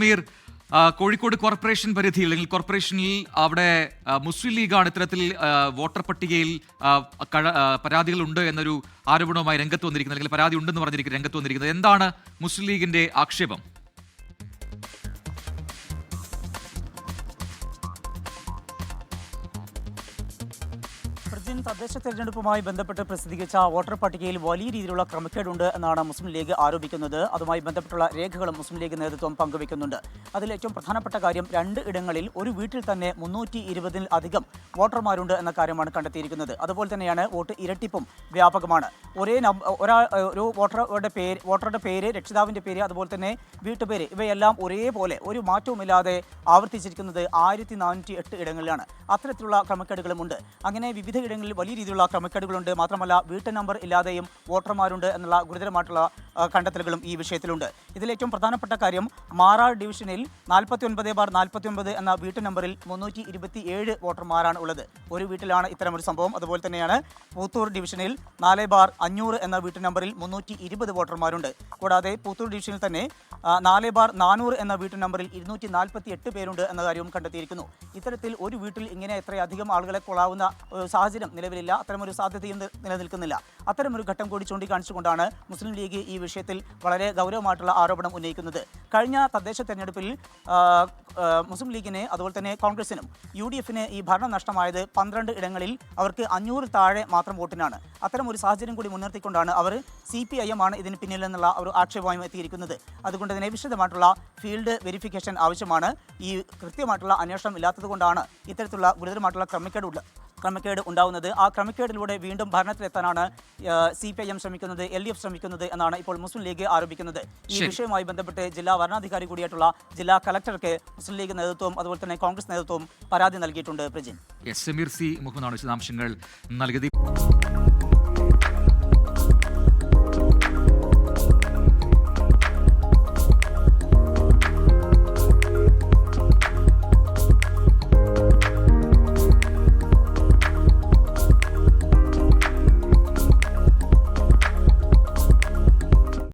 Mir, Kozhikode corporation പരിധിയിൽ അല്ലെങ്കിൽ കോർപ്പറേഷനിൽ അവിടെ മുസ്ലിം ലീഗാണ് ഇത്തരത്തിൽ വോട്ടർ പട്ടികയിൽ പരാതികളുണ്ട് എന്നൊരു ആരോപണവുമായി രംഗത്ത് വന്നിരിക്കുന്നത്, അല്ലെങ്കിൽ പരാതി ഉണ്ടെന്ന് പറഞ്ഞിരിക്കുന്നത് രംഗത്ത് വന്നിരിക്കുന്നത്. എന്താണ് മുസ്ലിം ലീഗിന്റെ ആക്ഷേപം? തദ്ദേശ തെരഞ്ഞെടുപ്പുമായി ബന്ധപ്പെട്ട് പ്രസിദ്ധീകരിച്ച വോട്ടർ പട്ടികയിൽ വലിയ രീതിയിലുള്ള ക്രമക്കേടുണ്ട് എന്നാണ് മുസ്ലിം ലീഗ് ആരോപിക്കുന്നത്. അതുമായി ബന്ധപ്പെട്ടുള്ള രേഖകളും മുസ്ലിം ലീഗ് നേതൃത്വം പങ്കുവെക്കുന്നുണ്ട്. അതിൽ ഏറ്റവും പ്രധാനപ്പെട്ട കാര്യം 2 ഇടങ്ങളിൽ ഒരു വീട്ടിൽ തന്നെ 320-ൽ അധികം വോട്ടർമാരുണ്ട് എന്ന കാര്യമാണ് കണ്ടെത്തിയിരിക്കുന്നത്. അതുപോലെ തന്നെയാണ് വോട്ട് ഇരട്ടിപ്പും വ്യാപകമാണ്. ഒരു വോട്ടറുടെ പേര്, രക്ഷിതാവിൻ്റെ പേര്, അതുപോലെ തന്നെ വീട്ടുപേര്, ഇവയെല്ലാം ഒരേപോലെ ഒരു മാറ്റവുമില്ലാതെ ആവർത്തിച്ചിരിക്കുന്നത് 1408 ഇടങ്ങളിലാണ്. അത്തരത്തിലുള്ള ക്രമക്കേടുകളുമുണ്ട്. അങ്ങനെ വിവിധ ഇടങ്ങളിൽ വലിയ രീതിയിലുള്ള ക്രമക്കേടുകളുണ്ട്. മാത്രമല്ല വീട്ടു നമ്പർ ഇല്ലാതെയും വോട്ടർമാരുണ്ട് എന്നുള്ള ഗുരുതരമായിട്ടുള്ള കണ്ടെത്തലുകളും ഈ വിഷയത്തിലുണ്ട്. ഇതിലേറ്റവും പ്രധാനപ്പെട്ട കാര്യം മാറാർ ഡിവിഷനിൽ 49/49 എന്ന വീട്ടു നമ്പറിൽ 327 വോട്ടർമാരാണ് ഉള്ളത്. ഒരു വീട്ടിലാണ് ഇത്തരമൊരു സംഭവം. അതുപോലെ തന്നെയാണ് പൂത്തൂർ ഡിവിഷനിൽ 4/500 എന്ന വീട്ടു നമ്പറിൽ 320 വോട്ടർമാരുണ്ട്. കൂടാതെ പൂത്തൂർ ഡിവിഷനിൽ തന്നെ 4/400 എന്ന വീട്ടു നമ്പറിൽ 248 പേരുണ്ട് എന്ന കാര്യവും കണ്ടെത്തിയിരിക്കുന്നു. ഇത്തരത്തിൽ ഒരു വീട്ടിൽ ഇങ്ങനെ എത്രയധികം ആളുകളെ കൊള്ളാവുന്ന സാഹചര്യം നിലവിലില്ല. അത്തരമൊരു സാധ്യതയും നിലനിൽക്കുന്നില്ല. അത്തരമൊരു ഘട്ടം കൂടി ചൂണ്ടിക്കാണിച്ചുകൊണ്ടാണ് മുസ്ലിം ലീഗ് ഈ വിഷയത്തിൽ വളരെ ഗൗരവമായിട്ടുള്ള ആരോപണം ഉന്നയിക്കുന്നത്. കഴിഞ്ഞ തദ്ദേശ തെരഞ്ഞെടുപ്പിൽ മുസ്ലിം ലീഗിന് അതുപോലെ തന്നെ കോൺഗ്രസിനും UDFന് ഈ ഭരണം നഷ്ടമായത് 12 ഇടങ്ങളിൽ അവർക്ക് 500 താഴെ മാത്രം വോട്ടിനാണ്. അത്തരം ഒരു സാഹചര്യം കൂടി മുൻനിർത്തിക്കൊണ്ടാണ് അവർ CPIM ആണ് ഇതിന് പിന്നിലെന്നുള്ള ഒരു ആക്ഷേപമായും എത്തിയിരിക്കുന്നത്. അതുകൊണ്ട് തന്നെ വിശദമായിട്ടുള്ള ഫീൽഡ് വെരിഫിക്കേഷൻ ആവശ്യമാണ്. ഈ കൃത്യമായിട്ടുള്ള അന്വേഷണം ഇല്ലാത്തതുകൊണ്ടാണ് ഇത്തരത്തിലുള്ള ഗുരുതരമായിട്ടുള്ള ക്രമക്കേട് ഉണ്ടാവുന്നത്. ആ ക്രമക്കേടിലൂടെ വീണ്ടും ഭരണത്തിലെത്താനാണ് CPIM ശ്രമിക്കുന്നത്, LDF ശ്രമിക്കുന്നത് എന്നാണ് ഇപ്പോൾ മുസ്ലിം ലീഗ് ആരോപിക്കുന്നത്. ഈ വിഷയവുമായി ബന്ധപ്പെട്ട് ജില്ലാ വരണാധികാരി കൂടിയായിട്ടുള്ള ജില്ലാ കളക്ടർക്ക് മുസ്ലിം ലീഗ് നേതൃത്വവും അതുപോലെ തന്നെ കോൺഗ്രസ് നേതൃത്വവും പരാതി നൽകിയിട്ടുണ്ട്. പ്രജിൻ, സമീർ സി മുഹമ്മദാണ് വിശദാംശങ്ങൾ നൽകിയത്.